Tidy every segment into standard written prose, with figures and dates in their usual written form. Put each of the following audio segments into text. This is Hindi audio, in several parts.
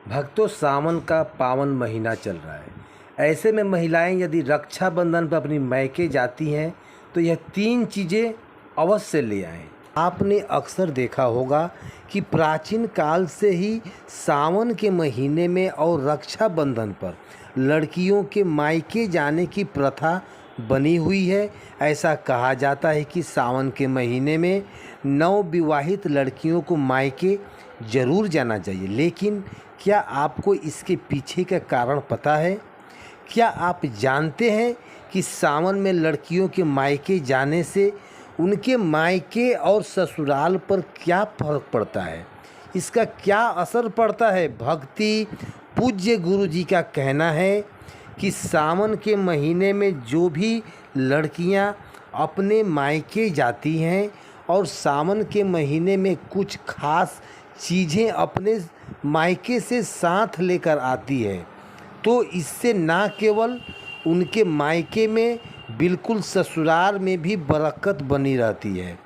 भक्तों, सावन का पावन महीना चल रहा है। ऐसे में महिलाएं यदि रक्षाबंधन पर अपनी मायके जाती हैं तो यह 3 चीज़ें अवश्य ले आएं। आपने अक्सर देखा होगा कि प्राचीन काल से ही सावन के महीने में और रक्षाबंधन पर लड़कियों के मायके जाने की प्रथा बनी हुई है। ऐसा कहा जाता है कि सावन के महीने में नवविवाहित लड़कियों को मायके ज़रूर जाना चाहिए। लेकिन क्या आपको इसके पीछे का कारण पता है? क्या आप जानते हैं कि सावन में लड़कियों के मायके जाने से उनके मायके और ससुराल पर क्या फर्क पड़ता है, इसका क्या असर पड़ता है? भक्ति पूज्य गुरु जी का कहना है कि सावन के महीने में जो भी लड़कियां अपने मायके जाती हैं और सावन के महीने में कुछ खास चीज़ें अपने मायके से साथ लेकर आती है तो इससे ना केवल उनके मायके में बिल्कुल ससुराल में भी बरकत बनी रहती है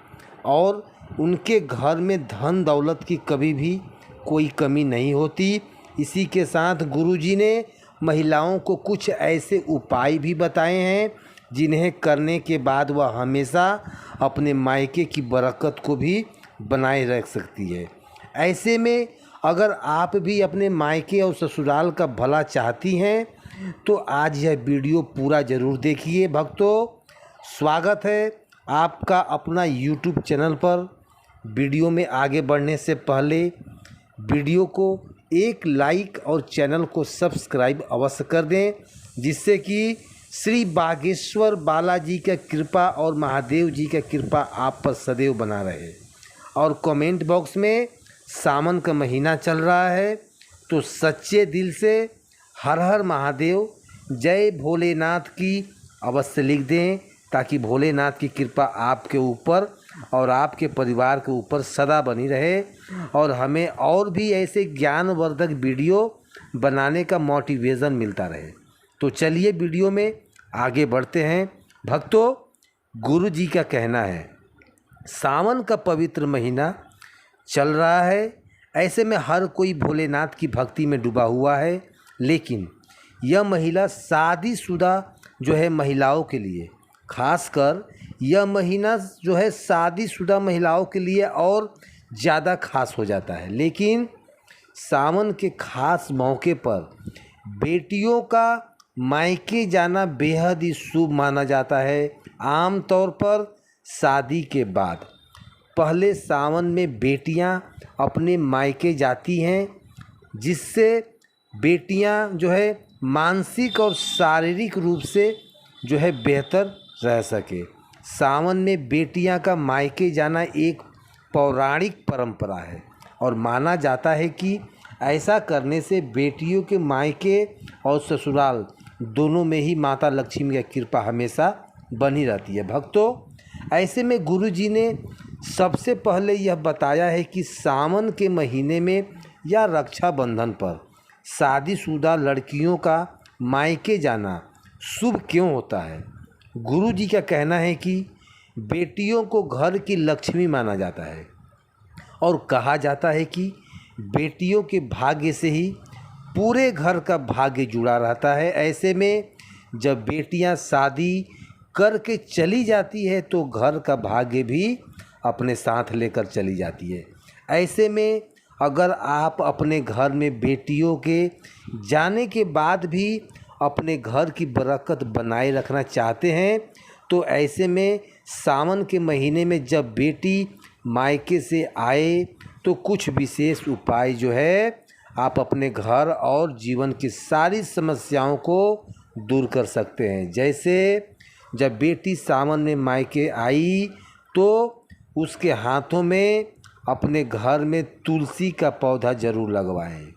और उनके घर में धन दौलत की कभी भी कोई कमी नहीं होती। इसी के साथ गुरुजी ने महिलाओं को कुछ ऐसे उपाय भी बताए हैं जिन्हें करने के बाद वह हमेशा अपने मायके की बरकत को भी बनाए रख सकती है। ऐसे में अगर आप भी अपने मायके और ससुराल का भला चाहती हैं तो आज यह वीडियो पूरा ज़रूर देखिए। भक्तों, स्वागत है आपका अपना YouTube चैनल पर। वीडियो में आगे बढ़ने से पहले वीडियो को एक लाइक और चैनल को सब्सक्राइब अवश्य कर दें, जिससे कि श्री बागेश्वर बालाजी का कृपा और महादेव जी का कृपा आप पर सदैव बना रहे। और कमेंट बॉक्स में सावन का महीना चल रहा है तो सच्चे दिल से हर हर महादेव, जय भोलेनाथ की अवश्य लिख दें, ताकि भोलेनाथ की कृपा आपके ऊपर और आपके परिवार के ऊपर सदा बनी रहे और हमें और भी ऐसे ज्ञानवर्धक वीडियो बनाने का मोटिवेशन मिलता रहे। तो चलिए वीडियो में आगे बढ़ते हैं। भक्तों, गुरु जी का कहना है सावन का पवित्र महीना चल रहा है। ऐसे में हर कोई भोलेनाथ की भक्ति में डूबा हुआ है, लेकिन यह महिला शादीशुदा जो है महिलाओं के लिए, खासकर यह महीना जो है शादीशुदा महिलाओं के लिए और ज़्यादा खास हो जाता है। लेकिन सावन के खास मौके पर बेटियों का मायके जाना बेहद ही शुभ माना जाता है। आम तौर पर शादी के बाद पहले सावन में बेटियां अपने मायके जाती हैं, जिससे बेटियां जो है मानसिक और शारीरिक रूप से जो है बेहतर रह सके। सावन में बेटियां का मायके जाना एक पौराणिक परंपरा है और माना जाता है कि ऐसा करने से बेटियों के मायके और ससुराल दोनों में ही माता लक्ष्मी की कृपा हमेशा बनी रहती है। भक्तों, ऐसे में गुरु जी ने सबसे पहले यह बताया है कि सावन के महीने में या रक्षाबंधन पर शादीशुदा लड़कियों का मायके जाना शुभ क्यों होता है। गुरु जी का कहना है कि बेटियों को घर की लक्ष्मी माना जाता है और कहा जाता है कि बेटियों के भाग्य से ही पूरे घर का भाग्य जुड़ा रहता है। ऐसे में जब बेटियां शादी करके चली जाती है तो घर का भाग्य भी अपने साथ लेकर चली जाती है। ऐसे में अगर आप अपने घर में बेटियों के जाने के बाद भी अपने घर की बरकत बनाए रखना चाहते हैं तो ऐसे में सावन के महीने में जब बेटी मायके से आए तो कुछ विशेष उपाय जो है आप अपने घर और जीवन की सारी समस्याओं को दूर कर सकते हैं। जैसे जब बेटी सावन में मायके आई तो उसके हाथों में अपने घर में तुलसी का पौधा ज़रूर लगवाएं।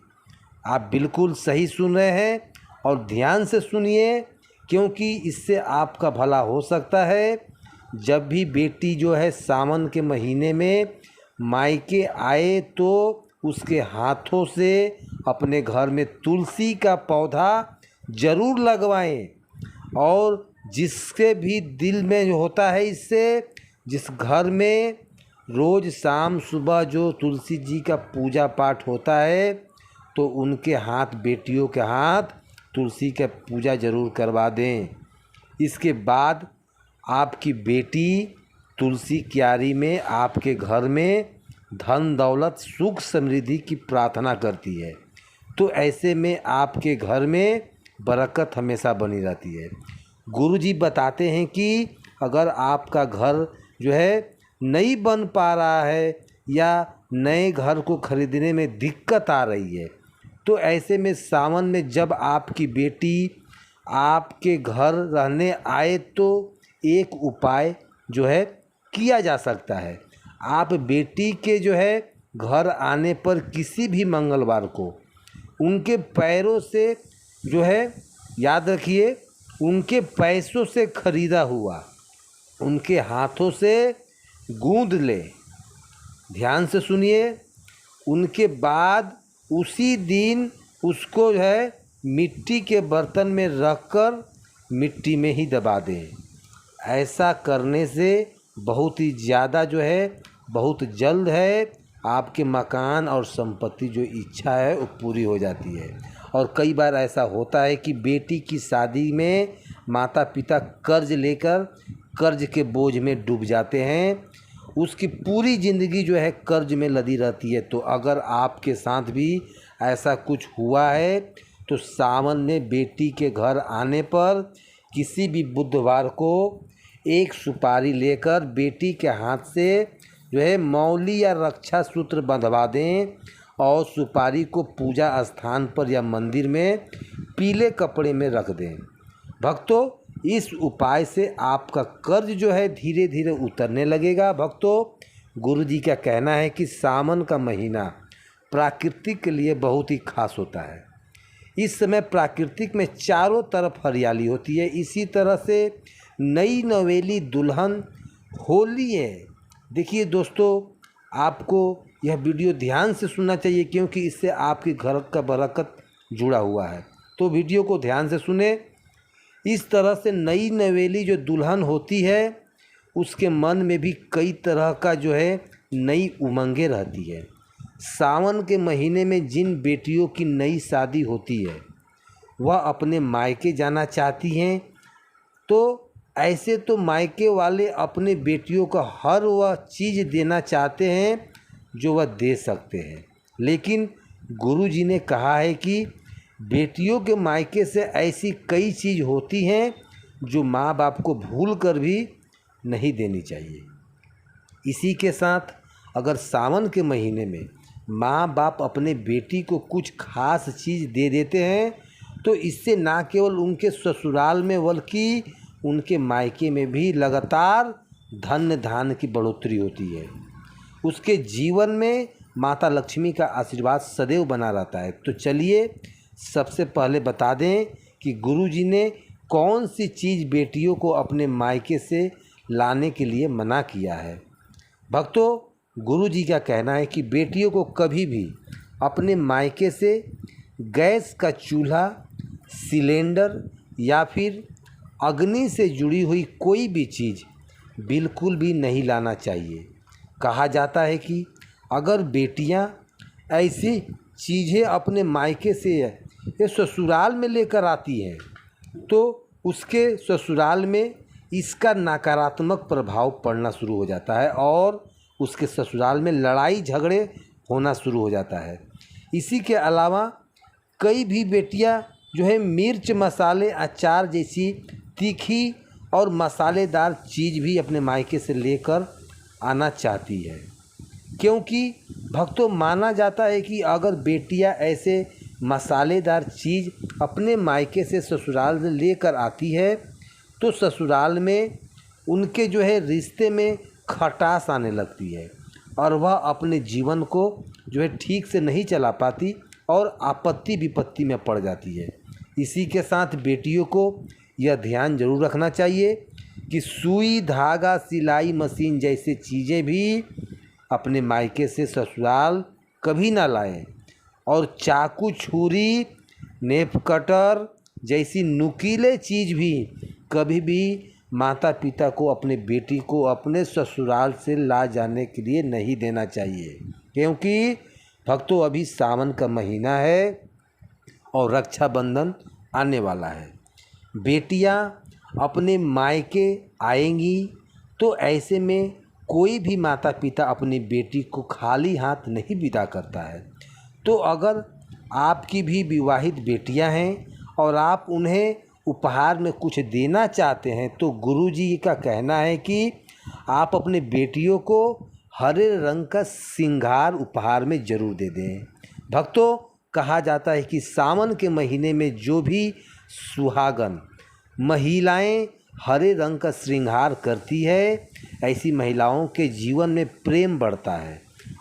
आप बिल्कुल सही सुन रहे हैं और ध्यान से सुनिए, क्योंकि इससे आपका भला हो सकता है। जब भी बेटी जो है सावन के महीने में मायके आए तो उसके हाथों से अपने घर में तुलसी का पौधा ज़रूर लगवाएं। और जिसके भी दिल में जो होता है, इससे जिस घर में रोज़ शाम सुबह जो तुलसी जी का पूजा पाठ होता है तो उनके हाथ, बेटियों के हाथ तुलसी का पूजा ज़रूर करवा दें। इसके बाद आपकी बेटी तुलसी क्यारी में आपके घर में धन दौलत सुख समृद्धि की प्रार्थना करती है, तो ऐसे में आपके घर में बरकत हमेशा बनी रहती है। गुरुजी बताते हैं कि अगर आपका घर जो है नहीं बन पा रहा है या नए घर को खरीदने में दिक्कत आ रही है, तो ऐसे में सावन में जब आपकी बेटी आपके घर रहने आए तो एक उपाय जो है किया जा सकता है। आप बेटी के जो है घर आने पर किसी भी मंगलवार को उनके पैरों से जो है, याद रखिए, उनके पैसों से खरीदा हुआ उनके हाथों से गूंद ले। ध्यान से सुनिए। उनके बाद उसी दिन उसको जो है मिट्टी के बर्तन में रखकर मिट्टी में ही दबा दें। ऐसा करने से बहुत ही ज़्यादा जो है, बहुत जल्द है आपके मकान और संपत्ति जो इच्छा है वो पूरी हो जाती है। और कई बार ऐसा होता है कि बेटी की शादी में माता पिता कर्ज लेकर कर्ज के बोझ में डूब जाते हैं, उसकी पूरी ज़िंदगी जो है कर्ज में लदी रहती है। तो अगर आपके साथ भी ऐसा कुछ हुआ है तो सावन में बेटी के घर आने पर किसी भी बुधवार को एक सुपारी लेकर बेटी के हाथ से जो है मौली या रक्षा सूत्र बंधवा दें और सुपारी को पूजा स्थान पर या मंदिर में पीले कपड़े में रख दें। भक्तों, इस उपाय से आपका कर्ज जो है धीरे धीरे उतरने लगेगा। भक्तों, गुरुजी का कहना है कि सावन का महीना प्राकृतिक के लिए बहुत ही खास होता है। इस समय प्राकृतिक में चारों तरफ हरियाली होती है। इसी तरह से नई नवेली दुल्हन होली है। देखिए दोस्तों, आपको यह वीडियो ध्यान से सुनना चाहिए क्योंकि इससे आपके घर का बरकत जुड़ा हुआ है, तो वीडियो को ध्यान से सुने। इस तरह से नई नवेली जो दुल्हन होती है उसके मन में भी कई तरह का जो है नई उमंगें रहती है। सावन के महीने में जिन बेटियों की नई शादी होती है वह अपने मायके जाना चाहती हैं, तो ऐसे तो मायके वाले अपने बेटियों को हर वह चीज़ देना चाहते हैं जो वह दे सकते हैं, लेकिन गुरुजी ने कहा है कि बेटियों के मायके से ऐसी कई चीज़ होती हैं जो माँ बाप को भूल कर भी नहीं देनी चाहिए। इसी के साथ अगर सावन के महीने में माँ बाप अपने बेटी को कुछ खास चीज़ दे देते हैं तो इससे ना केवल उनके ससुराल में बल्कि उनके मायके में भी लगातार धन धान्य की बढ़ोतरी होती है। उसके जीवन में माता लक्ष्मी का आशीर्वाद सदैव बना रहता है। तो चलिए सबसे पहले बता दें कि गुरुजी ने कौन सी चीज़ बेटियों को अपने मायके से लाने के लिए मना किया है। भक्तों, गुरुजी का कहना है कि बेटियों को कभी भी अपने मायके से गैस का चूल्हा, सिलेंडर या फिर अग्नि से जुड़ी हुई कोई भी चीज़ बिल्कुल भी नहीं लाना चाहिए। कहा जाता है कि अगर बेटियां ऐसी चीज़ें अपने मायके से या ससुराल में लेकर आती हैं तो उसके ससुराल में इसका नकारात्मक प्रभाव पड़ना शुरू हो जाता है और उसके ससुराल में लड़ाई झगड़े होना शुरू हो जाता है। इसी के अलावा कई भी बेटियां जो है मिर्च, मसाले, अचार जैसी तीखी और मसालेदार चीज़ भी अपने मायके से लेकर आना चाहती है, क्योंकि भक्तों माना जाता है कि अगर बेटियां ऐसे मसालेदार चीज़ अपने मायके से ससुराल में लेकर आती है तो ससुराल में उनके जो है रिश्ते में खटास आने लगती है और वह अपने जीवन को जो है ठीक से नहीं चला पाती और आपत्ति विपत्ति में पड़ जाती है। इसी के साथ बेटियों को यह ध्यान जरूर रखना चाहिए कि सुई, धागा, सिलाई मशीन जैसे चीज़ें भी अपने मायके से ससुराल कभी ना लाएं और चाकू, छुरी, नेप कटर जैसी नुकीले चीज़ भी कभी भी माता पिता को अपने बेटी को अपने ससुराल से ला जाने के लिए नहीं देना चाहिए, क्योंकि भक्तों, अभी सावन का महीना है और रक्षाबंधन आने वाला है। बेटियां अपने मायके आएंगी तो ऐसे में कोई भी माता पिता अपनी बेटी को खाली हाथ नहीं विदा करता है। तो अगर आपकी भी विवाहित बेटियां हैं और आप उन्हें उपहार में कुछ देना चाहते हैं तो गुरुजी का कहना है कि आप अपने बेटियों को हरे रंग का श्रृंगार उपहार में ज़रूर दे दें। भक्तों, कहा जाता है कि सावन के महीने में जो भी सुहागन महिलाएं हरे रंग का श्रृंगार करती है, ऐसी महिलाओं के जीवन में प्रेम बढ़ता है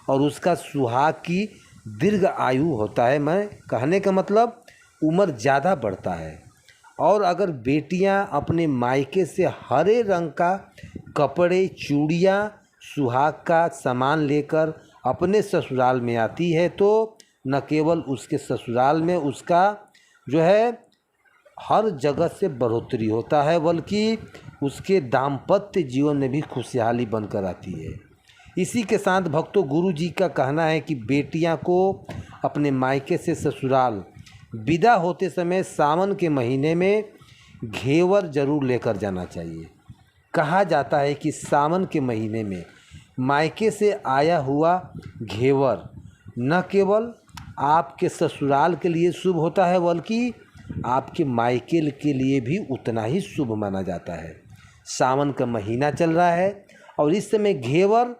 और उसका सुहाग की दीर्घ आयु होता है। मैं कहने का मतलब उम्र ज़्यादा बढ़ता है। और अगर बेटियां अपने मायके से हरे रंग का कपड़े, चूड़ियाँ, सुहाग का सामान लेकर अपने ससुराल में आती है तो न केवल उसके ससुराल में उसका जो है हर जगह से बढ़ोतरी होता है, बल्कि उसके दाम्पत्य जीवन में भी खुशहाली बनकर आती है। इसी के साथ भक्तों, गुरु जी का कहना है कि बेटियां को अपने मायके से ससुराल विदा होते समय सावन के महीने में घेवर जरूर लेकर जाना चाहिए। कहा जाता है कि सावन के महीने में मायके से आया हुआ घेवर न केवल आपके ससुराल के लिए शुभ होता है, बल्कि आपके मायके के लिए भी उतना ही शुभ माना जाता है। सावन का महीना चल रहा है और इस समय घेवर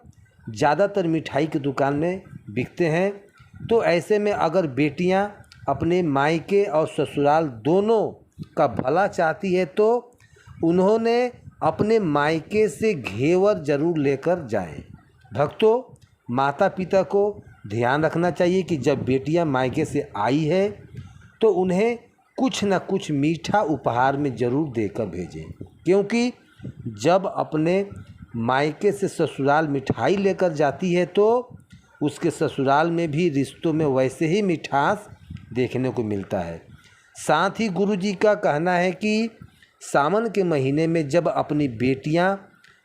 ज़्यादातर मिठाई की दुकान में बिकते हैं। तो ऐसे में अगर बेटियां अपने मायके और ससुराल दोनों का भला चाहती है तो उन्होंने अपने मायके से घेवर जरूर लेकर जाएं। भक्तों, माता पिता को ध्यान रखना चाहिए कि जब बेटियां मायके से आई है तो उन्हें कुछ न कुछ मीठा उपहार में ज़रूर देकर भेजें, क्योंकि जब अपने मायके से ससुराल मिठाई लेकर जाती है तो उसके ससुराल में भी रिश्तों में वैसे ही मिठास देखने को मिलता है। साथ ही गुरुजी का कहना है कि सावन के महीने में जब अपनी बेटियां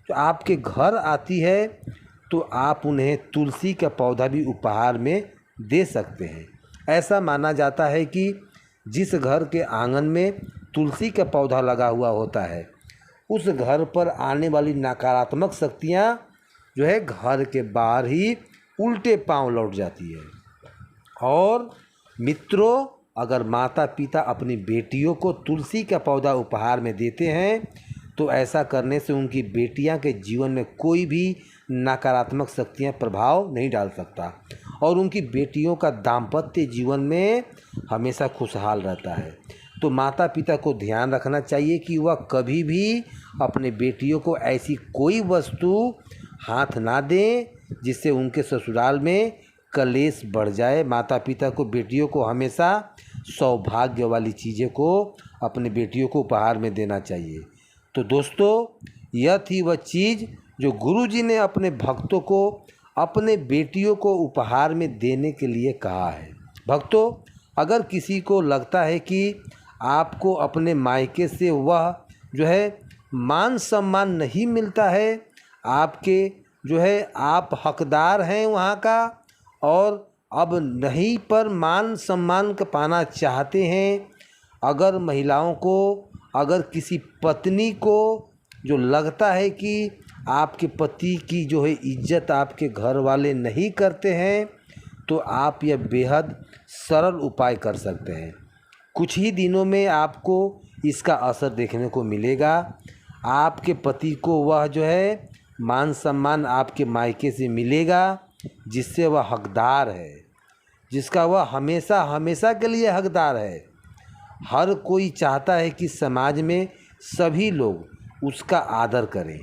तो आपके घर आती है तो आप उन्हें तुलसी का पौधा भी उपहार में दे सकते हैं। ऐसा माना जाता है कि जिस घर के आंगन में तुलसी का पौधा लगा हुआ होता है उस घर पर आने वाली नकारात्मक शक्तियाँ जो है घर के बाहर ही उल्टे पांव लौट जाती है। और मित्रों, अगर माता पिता अपनी बेटियों को तुलसी का पौधा उपहार में देते हैं तो ऐसा करने से उनकी बेटियां के जीवन में कोई भी नकारात्मक शक्तियां प्रभाव नहीं डाल सकता और उनकी बेटियों का दाम्पत्य जीवन में हमेशा खुशहाल रहता है। तो माता पिता को ध्यान रखना चाहिए कि वह कभी भी अपने बेटियों को ऐसी कोई वस्तु हाथ ना दें जिससे उनके ससुराल में कलेश बढ़ जाए। माता पिता को बेटियों को हमेशा सौभाग्य वाली चीज़ें को अपने बेटियों को उपहार में देना चाहिए। तो दोस्तों, यह थी वह चीज़ जो गुरुजी ने अपने भक्तों को अपने बेटियों को उपहार में देने के लिए कहा है। भक्तों, अगर किसी को लगता है कि आपको अपने मायके से वह जो है मान सम्मान नहीं मिलता है, आपके जो है आप हकदार हैं वहाँ का और अब नहीं पर मान सम्मान का पाना चाहते हैं, अगर महिलाओं को अगर किसी पत्नी को जो लगता है कि आपके पति की जो है इज्जत आपके घर वाले नहीं करते हैं तो आप यह बेहद सरल उपाय कर सकते हैं। कुछ ही दिनों में आपको इसका असर देखने को मिलेगा। आपके पति को वह जो है मान सम्मान आपके मायके से मिलेगा जिससे वह हकदार है, जिसका वह हमेशा हमेशा के लिए हकदार है। हर कोई चाहता है कि समाज में सभी लोग उसका आदर करें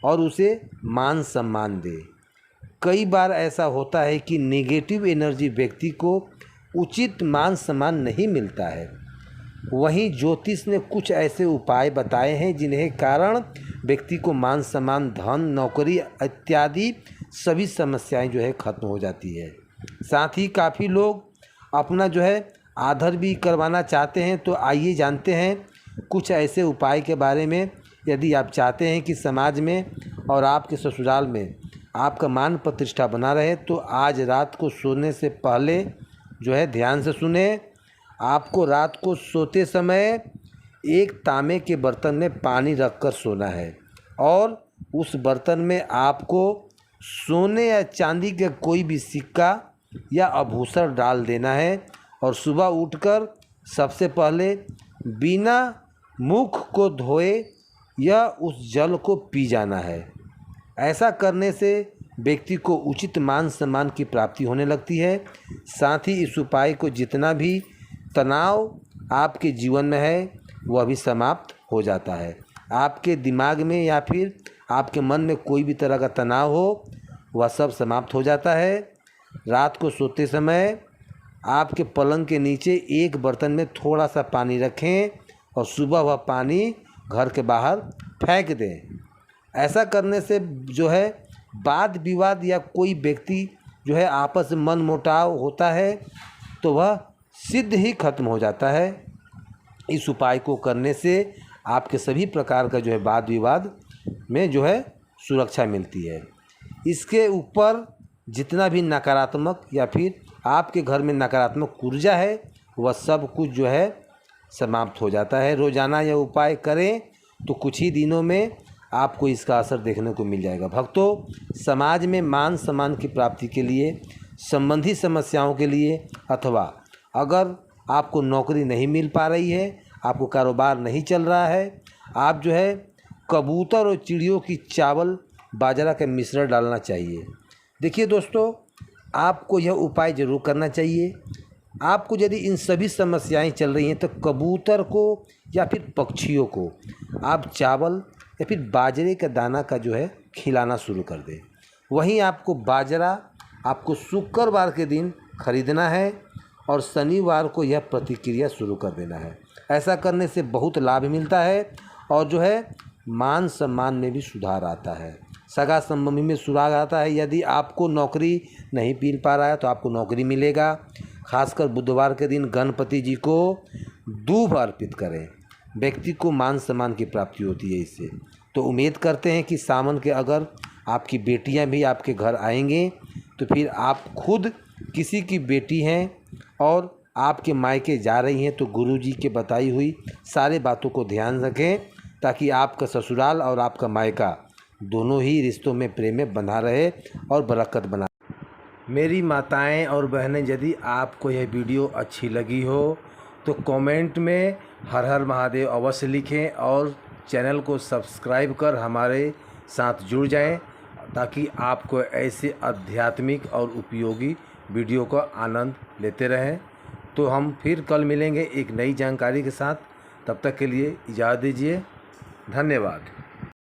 और उसे मान सम्मान दें। कई बार ऐसा होता है कि नेगेटिव एनर्जी व्यक्ति को उचित मान सम्मान नहीं मिलता है। वहीं ज्योतिष ने कुछ ऐसे उपाय बताए हैं जिन्हें कारण व्यक्ति को मान सम्मान, धन, नौकरी इत्यादि सभी समस्याएं जो है खत्म हो जाती है। साथ ही काफ़ी लोग अपना जो है आदर भी करवाना चाहते हैं। तो आइए जानते हैं कुछ ऐसे उपाय के बारे में। यदि आप चाहते हैं कि समाज में और आपके ससुराल में आपका मान प्रतिष्ठा बना रहे तो आज रात को सोने से पहले जो है ध्यान से सुने। आपको रात को सोते समय एक तांबे के बर्तन में पानी रखकर सोना है और उस बर्तन में आपको सोने या चांदी का कोई भी सिक्का या आभूषण डाल देना है और सुबह उठकर सबसे पहले बिना मुख को धोए या उस जल को पी जाना है। ऐसा करने से व्यक्ति को उचित मान सम्मान की प्राप्ति होने लगती है। साथ ही इस उपाय को जितना भी तनाव आपके जीवन में है वह भी समाप्त हो जाता है। आपके दिमाग में या फिर आपके मन में कोई भी तरह का तनाव हो वह सब समाप्त हो जाता है। रात को सोते समय आपके पलंग के नीचे एक बर्तन में थोड़ा सा पानी रखें और सुबह वह पानी घर के बाहर फेंक दें। ऐसा करने से जो है वाद विवाद या कोई व्यक्ति जो है आपस में मन मुटाव होता है तो वह सिद्ध ही खत्म हो जाता है। इस उपाय को करने से आपके सभी प्रकार का जो है वाद विवाद में जो है सुरक्षा मिलती है। इसके ऊपर जितना भी नकारात्मक या फिर आपके घर में नकारात्मक ऊर्जा है वह सब कुछ जो है समाप्त हो जाता है। रोज़ाना यह उपाय करें तो कुछ ही दिनों में आपको इसका असर देखने को मिल जाएगा। भक्तों, समाज में मान सम्मान की प्राप्ति के लिए, संबंधी समस्याओं के लिए अथवा अगर आपको नौकरी नहीं मिल पा रही है, आपको कारोबार नहीं चल रहा है, आप जो है कबूतर और चिड़ियों की चावल बाजरा का मिश्रण डालना चाहिए। देखिए दोस्तों, आपको यह उपाय ज़रूर करना चाहिए। आपको यदि इन सभी समस्याएं चल रही हैं तो कबूतर को या फिर पक्षियों को आप चावल या फिर बाजरे का दाना का जो है खिलाना शुरू कर दें। वहीं आपको बाजरा आपको शुक्रवार के दिन खरीदना है और शनिवार को यह प्रतिक्रिया शुरू कर देना है। ऐसा करने से बहुत लाभ मिलता है और जो है मान सम्मान में भी सुधार आता है, सगा संबंधी में सुधार आता है। यदि आपको नौकरी नहीं मिल पा रहा है तो आपको नौकरी मिलेगा। खासकर बुधवार के दिन गणपति जी को दूध अर्पित करें, व्यक्ति को मान सम्मान की प्राप्ति होती है इससे। तो उम्मीद करते हैं कि सावन के अगर आपकी बेटियां भी आपके घर आएंगे तो फिर आप खुद किसी की बेटी हैं और आपके मायके जा रही हैं तो गुरुजी के बताई हुई सारे बातों को ध्यान रखें ताकि आपका ससुराल और आपका मायका दोनों ही रिश्तों में प्रेम में बना रहे और बरकत बना। मेरी माताएं और बहनें, यदि आपको यह वीडियो अच्छी लगी हो तो कमेंट में हर हर महादेव अवश्य लिखें और चैनल को सब्सक्राइब कर हमारे साथ जुड़ जाएं ताकि आपको ऐसे आध्यात्मिक और उपयोगी वीडियो का आनंद लेते रहें। तो हम फिर कल मिलेंगे एक नई जानकारी के साथ। तब तक के लिए इजाज़त दीजिए। धन्यवाद।